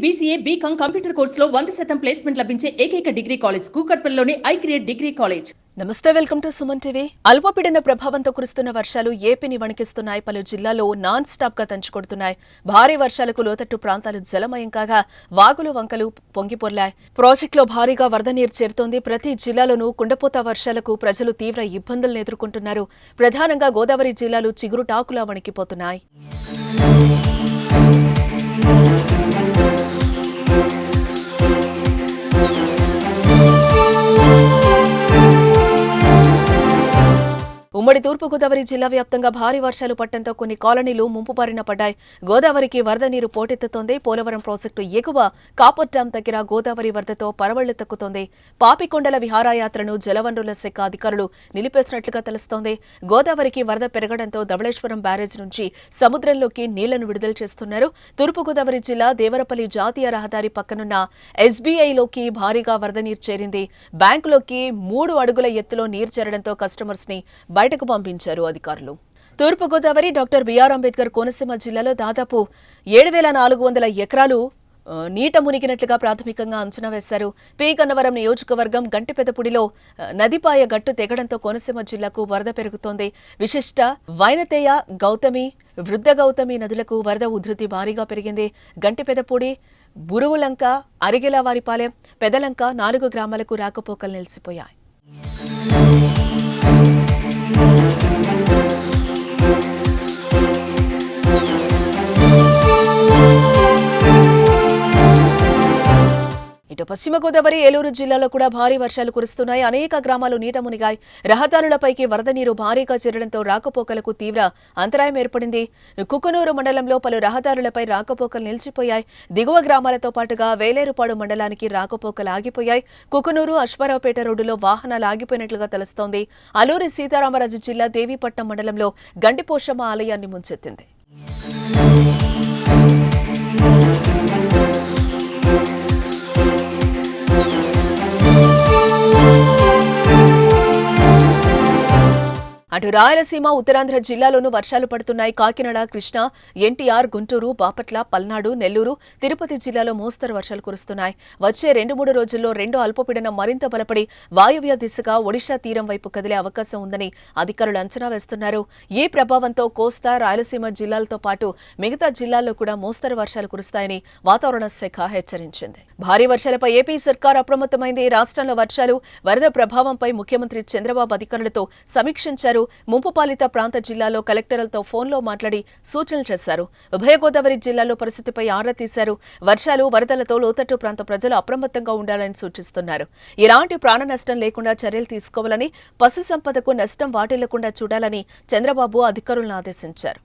BCA, BCom computer కోర్సులో 100% placement లభించే ఏకైక డిగ్రీ కాలేజ్ కూకట్పల్లిలోని ఐక్రియేట్ డిగ్రీ కాలేజ్. నమస్తే, వెల్కమ్ టు SumanTV. అల్పపీడన ప్రభావంతో కురుస్తున్న వర్షాలు ఏపీని వణికిస్తున్నాయి. పలు జిల్లాల్లో నాన్ స్టాప్ గా తంచుకొడుతున్నాయి. భారీ వర్షాలకు లోతట్టు ప్రాంతాలు జలమయం కాగా వాగులు వంకలు పొంగిపొర్లాయి. ప్రాజెక్టులో భారీగా వరద నీరు చేరుతోంది. ప్రతి జిల్లాలోనూ కుండపోత వర్షాలకు ప్రజలు తీవ్ర ఇబ్బందులను ఎదుర్కొంటున్నారు. ప్రధానంగా గోదావరి జిల్లాలు చిగురుటాకులా వణికిపోతున్నాయి. ఉమ్మడి తూర్పుగోదావరి జిల్లా వ్యాప్తంగా భారీ వర్షాలు పట్టడంతో కొన్ని కాలనీలు ముంపు బారిన పడ్డాయి. గోదావరికి వరద నీరు పోటెత్తుతోంది. పోలవరం ప్రాజెక్టు ఎగువ కాపర్ డ్యాం దగ్గర గోదావరి వరదతో పరవళ్లు తక్కుతోంది. పాపికొండల విహారయాత్రను జలవనరుల శాఖ అధికారులు నిలిపేసినట్లుగా తెలుస్తోంది. గోదావరికి వరద పెరగడంతో ధవళేశ్వరం బ్యారేజ్ నుంచి సముద్రంలోకి నీళ్లను విడుదల చేస్తున్నారు. తూర్పుగోదావరి జిల్లా దేవరపల్లి జాతీయ రహదారి పక్కనున్న SBIలోకి భారీగా వరద నీరు చేరింది. బ్యాంకులోకి 3 అడుగుల ఎత్తులో నీరు చేరడంతో కస్టమర్స్ ని బయటకు పంపించారు అధికారులు. తూర్పుగోదావరి డాక్టర్ బిఆర్ అంబేద్కర్ కోనసీమ జిల్లాలో దాదాపు 7,400 ఎకరాలు నీట మునిగినట్లుగా ప్రాథమికంగా అంచనా వేశారు. పి గన్నవరం నియోజకవర్గం గంటిపెదపుడిలో నదిపాయ గట్టు తెగడంతో కోనసీమ జిల్లాకు వరద పెరుగుతోంది. విశిష్ట వైనతేయ గౌతమి వృద్ధ గౌతమి నదులకు వరద ఉధృతి భారీగా పెరిగింది. గంటిపెదపుడి బురుగులంక అరిగెలవారిపాలెం పెదలంక 4 గ్రామాలకు రాకపోకలు నిలిచిపోయాయి. ఇటు పశ్చిమ గోదావరి ఏలూరు జిల్లాలో కూడా భారీ వర్షాలు కురుస్తున్నాయి. అనేక గ్రామాలు నీట మునిగాయి. రహదారులపైకి వరద నీరు భారీగా చేరడంతో రాకపోకలకు తీవ్ర అంతరాయం ఏర్పడింది. కుకునూరు మండలంలో పలు రహదారులపై రాకపోకలు నిలిచిపోయాయి. దిగువ గ్రామాలతో పాటుగా వేలేరుపాడు మండలానికి రాకపోకలు ఆగిపోయాయి. కుకునూరు అశ్వారావుపేట రోడ్డులో వాహనాలు ఆగిపోయినట్లుగా తెలుస్తోంది. అల్లూరి సీతారామరాజు జిల్లా దేవీపట్నం మండలంలో గండిపోషమ్మ ఆలయాన్ని ముంచెత్తింది. అటు రాయలసీమ ఉత్తరాంధ్ర జిల్లాలోనూ వర్షాలు పడుతున్నాయి. కాకినాడ, కృష్ణా, ఎన్టీఆర్, గుంటూరు, బాపట్ల, పల్నాడు, నెల్లూరు, తిరుపతి జిల్లాలో మోస్తరు వర్షాలు కురుస్తున్నాయి. వచ్చే 2-3 రోజుల్లో రెండో అల్పపీడనం మరింత బలపడి వాయువ్య దిశగా ఒడిషా తీరం వైపు కదిలే అవకాశం ఉందని అధికారులు అంచనా వేస్తున్నారు. ఈ ప్రభావంతో కోస్తా, రాయలసీమ జిల్లాలతో పాటు మిగతా జిల్లాల్లో కూడా మోస్తరు వర్షాలు కురుస్తాయని వాతావరణ శాఖ హెచ్చరించింది. భారీ వర్షాలపై ఏపీ సర్కార్ అప్రమత్తమైంది. రాష్ట్రంలో వర్షాలు, వరద ప్రభావంపై ముఖ్యమంత్రి చంద్రబాబు అధికారులతో సమీక్షించారు. ముంపు పాలిత ప్రాంత జిల్లాలో కలెక్టర్లతో ఫోన్లో మాట్లాడి సూచనలు చేశారు. ఉభయ గోదావరి జిల్లాలో పరిస్థితిపై ఆరా తీశారు. వర్షాలు, వరదలతో లోతట్టు ప్రాంత ప్రజలు అప్రమత్తంగా ఉండాలని సూచిస్తున్నారు. ఎలాంటి ప్రాణ నష్టం లేకుండా చర్యలు తీసుకోవాలని, పశు సంపదకు నష్టం వాటిల్లకుండా చూడాలని చంద్రబాబు అధికారులను ఆదేశించారు.